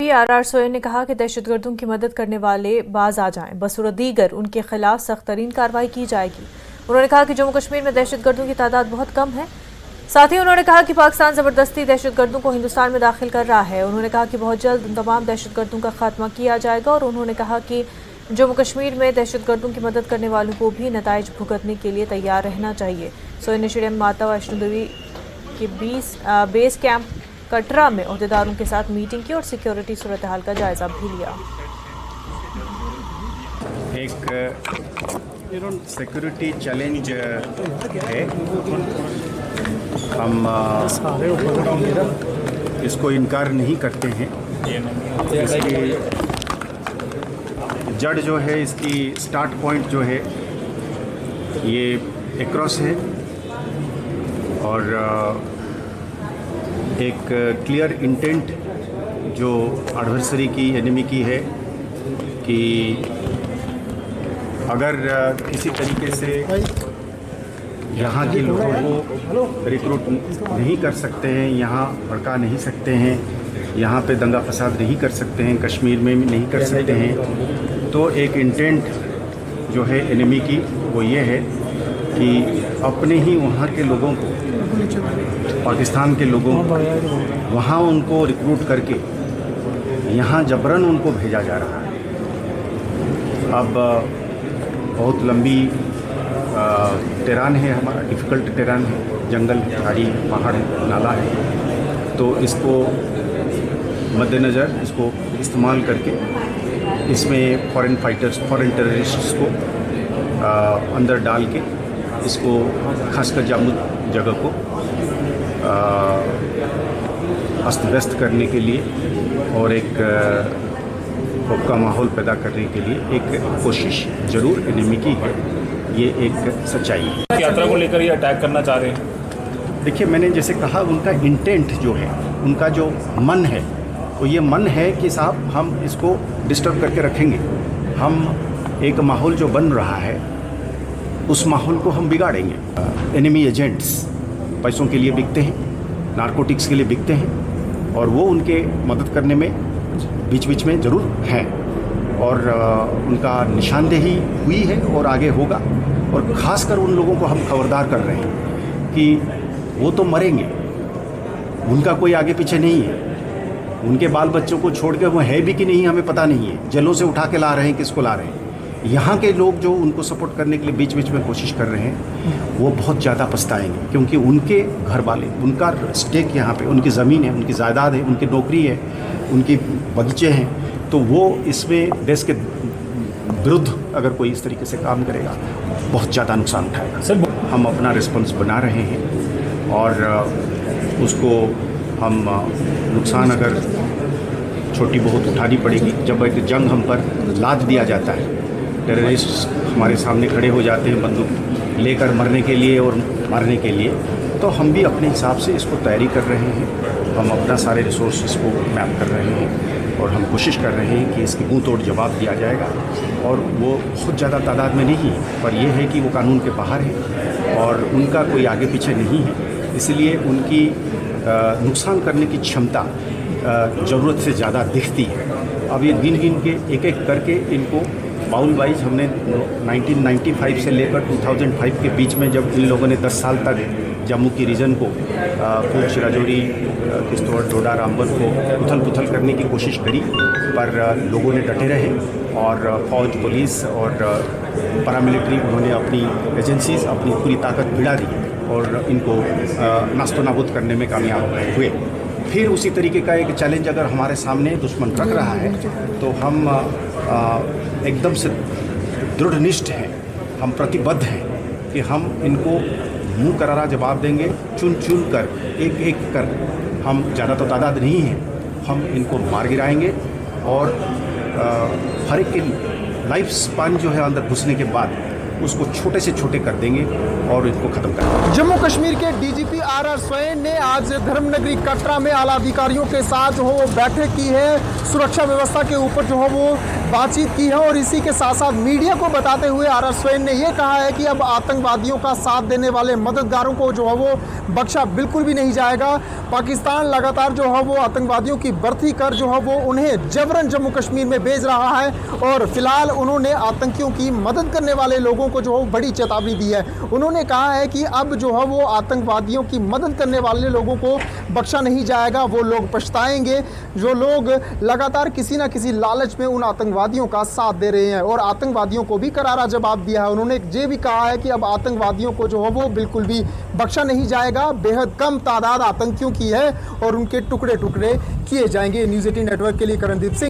DGP are Sohail ने कहा कि दहशतगर्दों की मदद करने वाले बाज आ जाएं, बसूरत दीगर उनके खिलाफ सख्त तरीन कार्रवाई की जाएगी। उन्होंने कहा कि जम्मू कश्मीर में दहशतगर्दों की तादाद बहुत कम है। साथ ही उन्होंने कहा कि पाकिस्तान जबरदस्ती दहशतगर्दों को हिंदुस्तान में दाखिल कर रहा है। उन्होंने कहा कि बहुत जल्द उन तमाम दहशतगर्दों का खात्मा किया जाएगा और उन्होंने कहा कि जम्मू कश्मीर में दहशतगर्दों की मदद करने वालों को भी नताइज भुगतने के लिए तैयार रहना चाहिए। सोहेल ने श्री माता वैष्णो देवी के बेस कैंप कटरा में ओहदेदारों के साथ मीटिंग की और सिक्योरिटी सूरत हाल का जायजा भी लिया। एक सिक्योरिटी चैलेंज है, हम इसको इनकार नहीं करते हैं। इसकी जड़ जो है, इसकी स्टार्ट पॉइंट जो है ये एक्रॉस है और एक क्लियर इंटेंट जो एडवर्सरी की, एनिमी की है कि अगर किसी तरीके से यहाँ के लोगों को रिक्रूट नहीं कर सकते हैं, यहाँ भड़का नहीं सकते हैं, यहाँ पे दंगा फसाद नहीं कर सकते हैं, कश्मीर में नहीं कर सकते हैं, तो एक इंटेंट जो है एनिमी की वो ये है कि अपने ही वहाँ के लोगों को, पाकिस्तान के लोगों को वहाँ उनको रिक्रूट करके यहाँ जबरन उनको भेजा जा रहा है। अब बहुत लंबी टेरान है, हमारा डिफ़िकल्ट टेरान है, जंगल, पहाड़ी, पहाड़ है, नाला है, तो इसको मद्देनज़र इसको इस्तेमाल करके इसमें फॉरेन फाइटर्स, फॉरेन टेररिस्ट्स को अंदर डाल के इसको खासकर जम्मू जगह को अस्त व्यस्त करने के लिए और एक खौफ का माहौल पैदा करने के लिए एक कोशिश जरूर एनिमी की है। ये एक सच्चाई है। यात्रा को लेकर ये अटैक करना चाह रहे हैं। देखिए, मैंने जैसे कहा, उनका इंटेंट जो है, उनका जो मन है, वो ये मन है कि साहब हम इसको डिस्टर्ब करके रखेंगे। हम एक माहौल जो बन रहा है उस माहौल को हम बिगाड़ेंगे। एनिमी एजेंट्स पैसों के लिए बिकते हैं, नारकोटिक्स के लिए बिकते हैं और वो उनके मदद करने में बीच बीच में ज़रूर हैं और उनका निशानदेही हुई है और आगे होगा। और ख़ासकर उन लोगों को हम खबरदार कर रहे हैं कि वो तो मरेंगे, उनका कोई आगे पीछे नहीं है, उनके बाल बच्चों को छोड़ के वो है भी कि नहीं हमें पता नहीं है, जेलों से उठा के ला रहे हैं, किसको ला रहे हैं। यहाँ के लोग जो उनको सपोर्ट करने के लिए बीच बीच में कोशिश कर रहे हैं वो बहुत ज़्यादा पछताएंगे, क्योंकि उनके घर वाले, उनका स्टेक यहाँ पे, उनकी ज़मीन है, उनकी जायदाद है, उनकी नौकरी है, उनकी बगीचे हैं, तो वो इसमें देश के विरुद्ध अगर कोई इस तरीके से काम करेगा बहुत ज़्यादा नुकसान उठाएगा। सर, हम अपना रिस्पॉन्स बना रहे हैं और उसको हम नुकसान अगर छोटी बहुत उठानी पड़ेगी। जब एक जंग हम पर लाद दिया जाता है, टेररिस्ट हमारे सामने खड़े हो जाते हैं बंदूक लेकर मरने के लिए और मारने के लिए, तो हम भी अपने हिसाब से इसको तैयारी कर रहे हैं। हम अपना सारे रिसोर्सेज को मैप कर रहे हैं और हम कोशिश कर रहे हैं कि इसकी मुँह तोड़ जवाब दिया जाएगा। और वो बहुत ज़्यादा तादाद में नहीं है, पर यह है कि वो कानून के बाहर है और उनका कोई आगे पीछे नहीं है, इसलिए उनकी नुकसान करने की क्षमता ज़रूरत से ज़्यादा दिखती है। अब ये गिन गिन के एक एक करके इनको बाउल वाइज हमने 1995 से लेकर 2005 के बीच में, जब इन लोगों ने 10 साल तक जम्मू की रीजन को, पूंछ, राजौरी, किश्तवाड़, डोडा, रामबन को उथल पुथल करने की कोशिश करी, पर लोगों ने डटे रहे और फौज, पुलिस और पैरामिलिट्री, उन्होंने अपनी एजेंसीज अपनी पूरी ताकत भिड़ा दी और इनको नास्तो नाबूद करने में कामयाब हुए। फिर उसी तरीके का एक चैलेंज अगर हमारे सामने दुश्मन रख रहा है तो हम एकदम से दृढ़निष्ठ हैं, हम प्रतिबद्ध हैं कि हम इनको मुंह करारा जवाब देंगे। चुन चुन कर, एक एक कर, हम ज़्यादा तो तादाद नहीं है, हम इनको मार गिराएंगे और हर एक की लाइफ स्पान जो है अंदर घुसने के बाद उसको छोटे से छोटे कर देंगे और इसको खत्म कर देंगे। जम्मू कश्मीर के डीजीपी आर सोहेल ने आज धर्मनगरी कटरा में आला अधिकारियों के साथ जो है वो बैठक की है। सुरक्षा व्यवस्था के ऊपर जो है वो बातचीत की है और इसी के साथ साथ मीडिया को बताते हुए आर स्वैन ने यह कहा है कि अब आतंकवादियों का साथ देने वाले मददगारों को जो है वो बख्शा बिल्कुल भी नहीं जाएगा। पाकिस्तान लगातार जो है वो आतंकवादियों की भर्ती कर जो है वो उन्हें जबरन जम्मू कश्मीर में भेज रहा है और फिलहाल उन्होंने आतंकियों की मदद करने वाले लोगों को जो है बड़ी चेतावनी दी है। उन्होंने कहा है कि अब जो है वो आतंकवादियों की मदद करने वाले लोगों को बख्शा नहीं जाएगा, वो लोग पछताएंगे जो लोग लगातार किसी ना किसी लालच में उन आतंकवादियों का साथ दे रहे हैं। और आतंकवादियों को भी करारा जवाब दिया है। उन्होंने ये भी कहा है कि अब आतंकवादियों को जो है वो बिल्कुल भी बख्शा नहीं जाएगा। बेहद कम तादाद आतंकियों की है और उनके टुकड़े टुकड़े किए जाएंगे। न्यूज़ 18 नेटवर्क के लिए करणदीप सिंह।